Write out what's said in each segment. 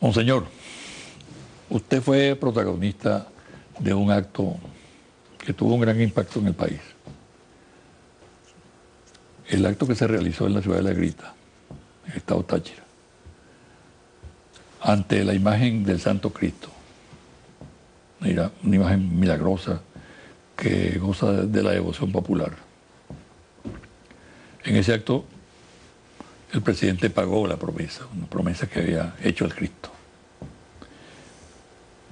Monseñor, usted fue protagonista de un acto que tuvo un gran impacto en el país. El acto que se realizó en la ciudad de La Grita, en el estado Táchira, ante la imagen del Santo Cristo. Una imagen milagrosa que goza de la devoción popular. En ese acto, el presidente pagó la promesa, una promesa que había hecho el Cristo.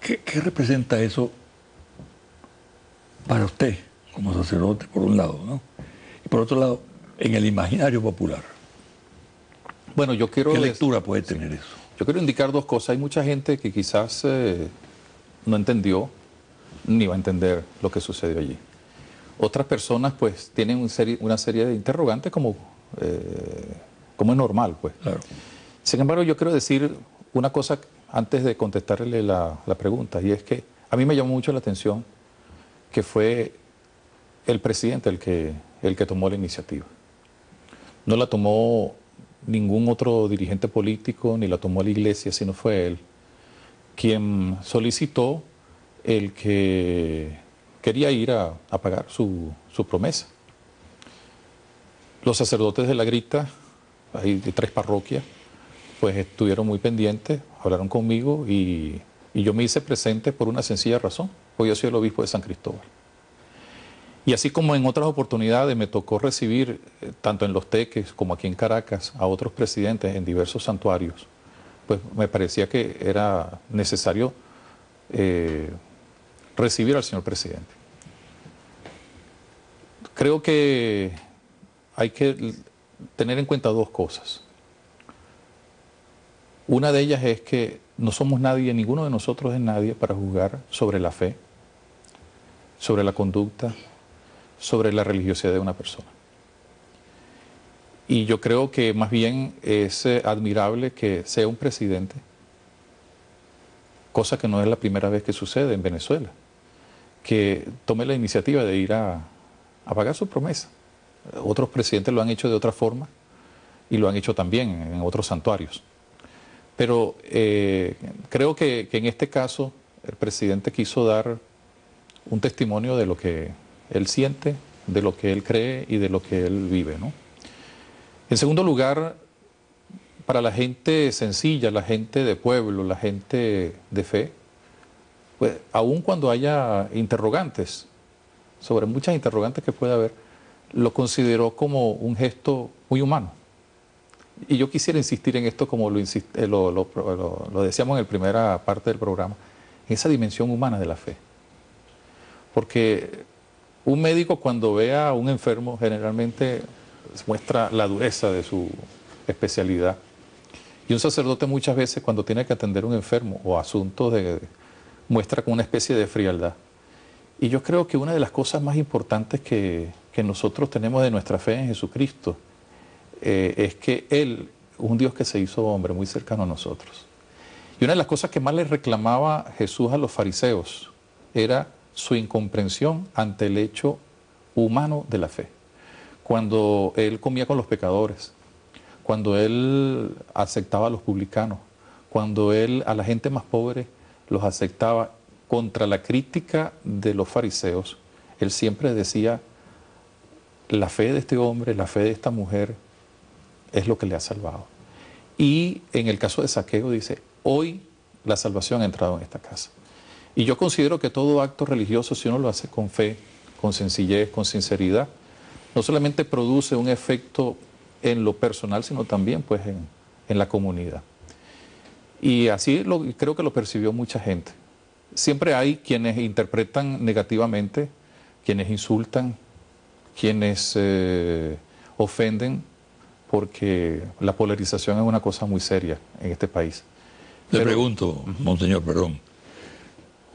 ¿Qué representa eso para usted, como sacerdote, por un lado, ¿no? Y por otro lado, en el imaginario popular? Bueno, ¿Qué lectura puede tener eso? Yo quiero indicar dos cosas. Hay mucha gente que quizás no entendió ni va a entender lo que sucedió allí. Otras personas pues tienen una serie de interrogantes como es normal, pues. Claro. Sin embargo, yo quiero decir una cosa antes de contestarle la pregunta, y es que a mí me llamó mucho la atención que fue el presidente el que tomó la iniciativa. No la tomó ningún otro dirigente político, ni la tomó la iglesia, sino fue él quien solicitó el que quería ir a pagar su promesa. Los sacerdotes de La Grita, hay de 3 parroquias, pues estuvieron muy pendientes, hablaron conmigo y yo me hice presente por una sencilla razón, porque yo soy el obispo de San Cristóbal. Y así como en otras oportunidades me tocó recibir, tanto en Los Teques como aquí en Caracas, a otros presidentes en diversos santuarios, pues me parecía que era necesario recibir al señor presidente. Creo que hay que tener en cuenta dos cosas. Una de ellas es que no somos nadie, ninguno de nosotros es nadie para juzgar sobre la fe, sobre la conducta, sobre la religiosidad de una persona. Y yo creo que más bien es admirable que sea un presidente, cosa que no es la primera vez que sucede en Venezuela, que tome la iniciativa de ir a pagar su promesa. Otros presidentes lo han hecho de otra forma y lo han hecho también en otros santuarios. Pero creo que en este caso el presidente quiso dar un testimonio de lo que él siente, de lo que él cree y de lo que él vive, ¿no? En segundo lugar, para la gente sencilla, la gente de pueblo, la gente de fe, pues aun cuando haya interrogantes, sobre muchas interrogantes que pueda haber, lo consideró como un gesto muy humano. Y yo quisiera insistir en esto como lo decíamos en la primera parte del programa, en esa dimensión humana de la fe. Porque un médico cuando ve a un enfermo generalmente muestra la dureza de su especialidad. Y un sacerdote muchas veces cuando tiene que atender a un enfermo o asuntos muestra con una especie de frialdad. Y yo creo que una de las cosas más importantes que nosotros tenemos de nuestra fe en Jesucristo es que Él es un Dios que se hizo hombre, muy cercano a nosotros. Y una de las cosas que más le reclamaba Jesús a los fariseos era su incomprensión ante el hecho humano de la fe. Cuando Él comía con los pecadores, cuando Él aceptaba a los publicanos, cuando Él a la gente más pobre los aceptaba, contra la crítica de los fariseos, Él siempre decía, la fe de este hombre, la fe de esta mujer, es lo que le ha salvado. Y en el caso de Zaqueo dice, hoy la salvación ha entrado en esta casa. Y yo considero que todo acto religioso, si uno lo hace con fe, con sencillez, con sinceridad, no solamente produce un efecto en lo personal, sino también pues en la comunidad. Y así creo que lo percibió mucha gente. Siempre hay quienes interpretan negativamente, quienes insultan, quienes ofenden, porque la polarización es una cosa muy seria en este país. Le pregunto, Monseñor, perdón,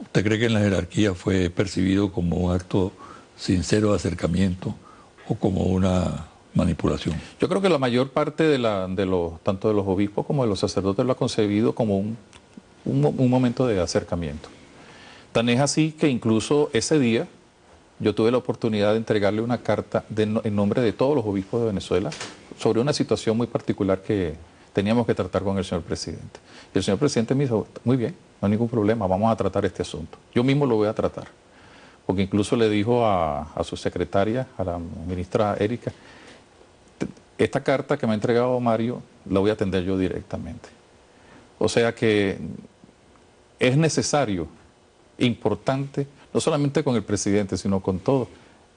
¿usted cree que en la jerarquía fue percibido como un acto sincero de acercamiento o como una manipulación? Yo creo que la mayor parte tanto de los obispos como de los sacerdotes lo ha concebido como un momento de acercamiento. Tan es así que incluso ese día yo tuve la oportunidad de entregarle una carta en nombre de todos los obispos de Venezuela sobre una situación muy particular que teníamos que tratar con el señor presidente. Y el señor presidente me dijo, muy bien, no hay ningún problema, vamos a tratar este asunto. Yo mismo lo voy a tratar. Porque incluso le dijo a su secretaria, a la ministra Erika, esta carta que me ha entregado Mario la voy a atender yo directamente. O sea que es necesario, importante, no solamente con el presidente, sino con todo,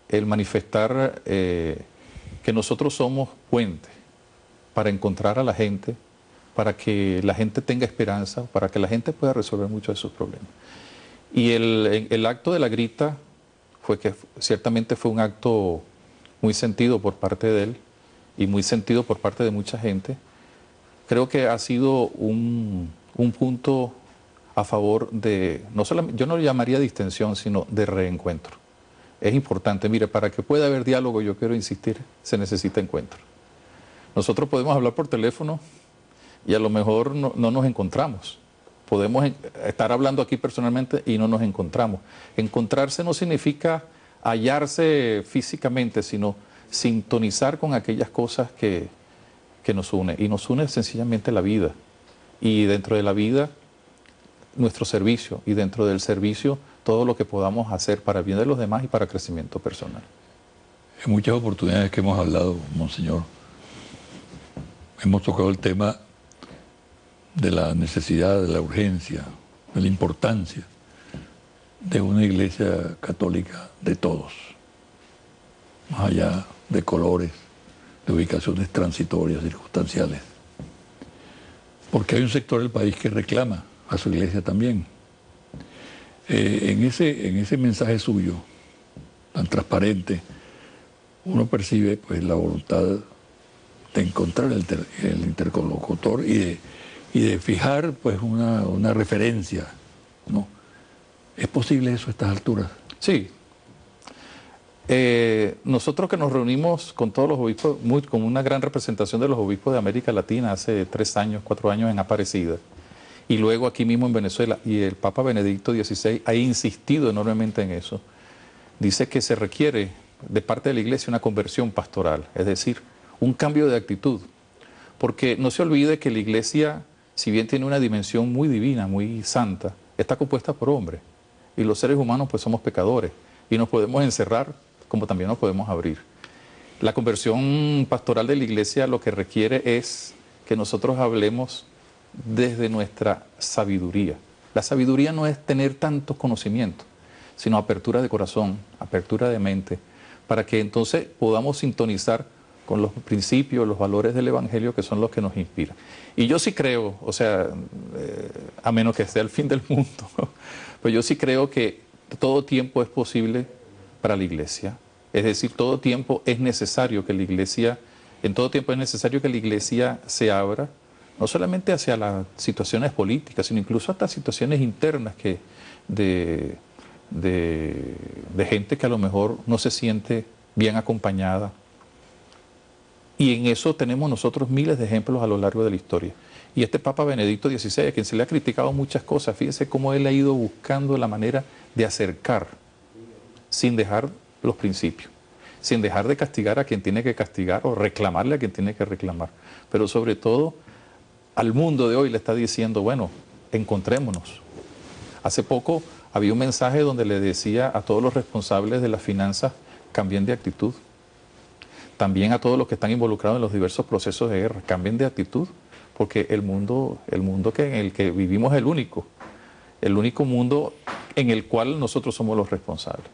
el manifestar que nosotros somos puentes para encontrar a la gente, para que la gente tenga esperanza, para que la gente pueda resolver muchos de sus problemas. Y el acto de la grita ciertamente fue un acto muy sentido por parte de él y muy sentido por parte de mucha gente. Creo que ha sido un punto a favor de, no solamente, yo no lo llamaría distensión, sino de reencuentro. Es importante, mire, para que pueda haber diálogo, yo quiero insistir, se necesita encuentro. Nosotros podemos hablar por teléfono y a lo mejor no nos encontramos. Podemos estar hablando aquí personalmente y no nos encontramos. Encontrarse no significa hallarse físicamente, sino sintonizar con aquellas cosas que nos une. Y nos une sencillamente la vida. Y dentro de la vida, nuestro servicio. Y dentro del servicio, todo lo que podamos hacer para el bien de los demás y para crecimiento personal. En muchas oportunidades que hemos hablado, Monseñor, hemos tocado el tema de la necesidad, de la urgencia, de la importancia de una iglesia católica de todos, más allá de colores, de ubicaciones transitorias, circunstanciales. Porque hay un sector del país que reclama a su iglesia también. En ese mensaje suyo, tan transparente, uno percibe pues la voluntad de encontrar el interlocutor y de fijar pues una referencia, ¿no? ¿Es posible eso a estas alturas? Sí. Nosotros que nos reunimos con todos los obispos, con una gran representación de los obispos de América Latina hace 3 años, 4 años en Aparecida, y luego aquí mismo en Venezuela, y el Papa Benedicto XVI ha insistido enormemente en eso, dice que se requiere de parte de la Iglesia una conversión pastoral, es decir, un cambio de actitud, porque no se olvide que la Iglesia, si bien tiene una dimensión muy divina, muy santa, está compuesta por hombres, y los seres humanos pues somos pecadores, y nos podemos encerrar como también nos podemos abrir. La conversión pastoral de la Iglesia lo que requiere es que nosotros hablemos desde nuestra sabiduría. La sabiduría no es tener tantos conocimientos, sino apertura de corazón, apertura de mente, para que entonces podamos sintonizar con los principios, los valores del Evangelio que son los que nos inspiran. Y yo sí creo, o sea, a menos que sea el fin del mundo, pues yo sí creo que todo tiempo es posible para la Iglesia. Es decir, todo tiempo es necesario que la Iglesia, en todo tiempo es necesario que la Iglesia se abra, no solamente hacia las situaciones políticas, sino incluso hasta situaciones internas de gente que a lo mejor no se siente bien acompañada. Y en eso tenemos nosotros miles de ejemplos a lo largo de la historia. Y este Papa Benedicto XVI, a quien se le ha criticado muchas cosas, fíjense cómo él ha ido buscando la manera de acercar, sin dejar los principios, sin dejar de castigar a quien tiene que castigar o reclamarle a quien tiene que reclamar. Pero sobre todo, al mundo de hoy le está diciendo, bueno, encontrémonos. Hace poco había un mensaje donde le decía a todos los responsables de las finanzas, cambien de actitud. También a todos los que están involucrados en los diversos procesos de guerra, cambien de actitud, porque el mundo en el que vivimos es el único mundo en el cual nosotros somos los responsables.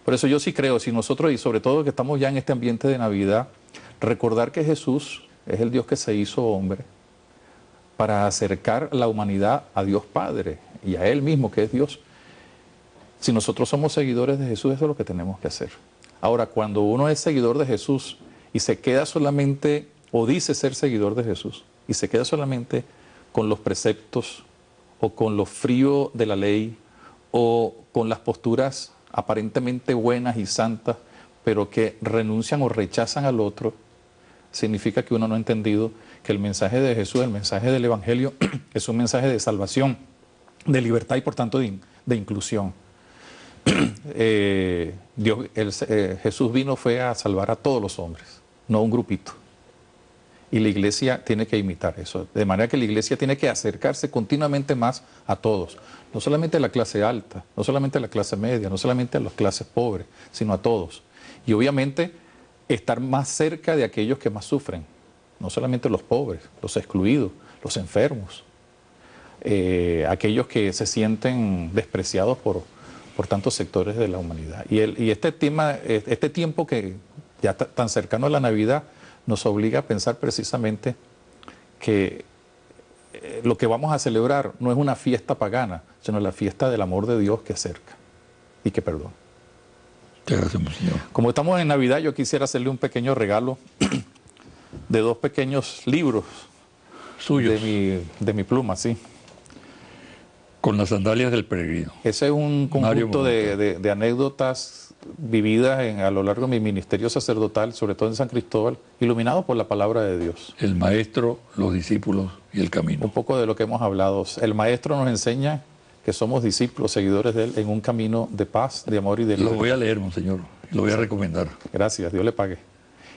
Por eso yo sí creo, si nosotros, y sobre todo que estamos ya en este ambiente de Navidad, recordar que Jesús es el Dios que se hizo hombre para acercar la humanidad a Dios Padre y a Él mismo, que es Dios. Si nosotros somos seguidores de Jesús, eso es lo que tenemos que hacer. Ahora, cuando uno es seguidor de Jesús y se queda solamente, o dice ser seguidor de Jesús, y se queda solamente con los preceptos, o con lo frío de la ley, o con las posturas aparentemente buenas y santas, pero que renuncian o rechazan al otro, significa que uno no ha entendido que el mensaje de Jesús, el mensaje del Evangelio, es un mensaje de salvación, de libertad y por tanto de inclusión. Jesús fue a salvar a todos los hombres, no a un grupito. Y la iglesia tiene que imitar eso. De manera que la iglesia tiene que acercarse continuamente más a todos. No solamente a la clase alta, no solamente a la clase media, no solamente a las clases pobres, sino a todos. Y obviamente estar más cerca de aquellos que más sufren. No solamente los pobres, los excluidos, los enfermos, aquellos que se sienten despreciados por tantos sectores de la humanidad. Y este tiempo que ya está tan cercano a la Navidad nos obliga a pensar precisamente que lo que vamos a celebrar no es una fiesta pagana, sino la fiesta del amor de Dios que acerca y que perdona. Muchas gracias, Monseñor. Como estamos en Navidad, yo quisiera hacerle un pequeño regalo de 2 pequeños libros Suyos. de mi pluma, sí. Con las sandalias del peregrino. Ese es un conjunto de anécdotas vividas a lo largo de mi ministerio sacerdotal, sobre todo en San Cristóbal, iluminados por la palabra de Dios. El maestro, los discípulos y el camino. Un poco de lo que hemos hablado. El maestro nos enseña que somos discípulos, seguidores de él, en un camino de paz, de amor y de luz. Lo voy a leer, Monseñor. Lo voy a recomendar. Gracias, Dios le pague.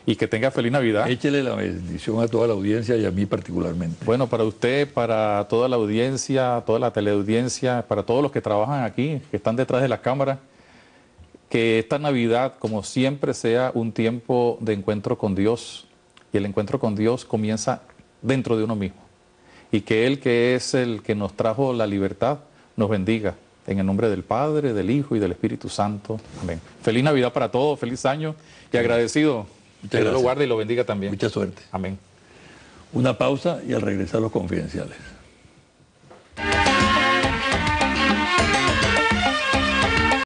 Y que tenga feliz Navidad. Échele la bendición a toda la audiencia y a mí particularmente. Bueno, para usted, para toda la audiencia, toda la teleaudiencia, para todos los que trabajan aquí, que están detrás de la cámara, que esta Navidad, como siempre, sea un tiempo de encuentro con Dios. Y el encuentro con Dios comienza dentro de uno mismo. Y que Él, que es el que nos trajo la libertad, nos bendiga. En el nombre del Padre, del Hijo y del Espíritu Santo. Amén. Feliz Navidad para todos, feliz año y agradecido. Que Dios lo guarde y lo bendiga también. Mucha suerte. Amén. Una pausa y al regresar los confidenciales.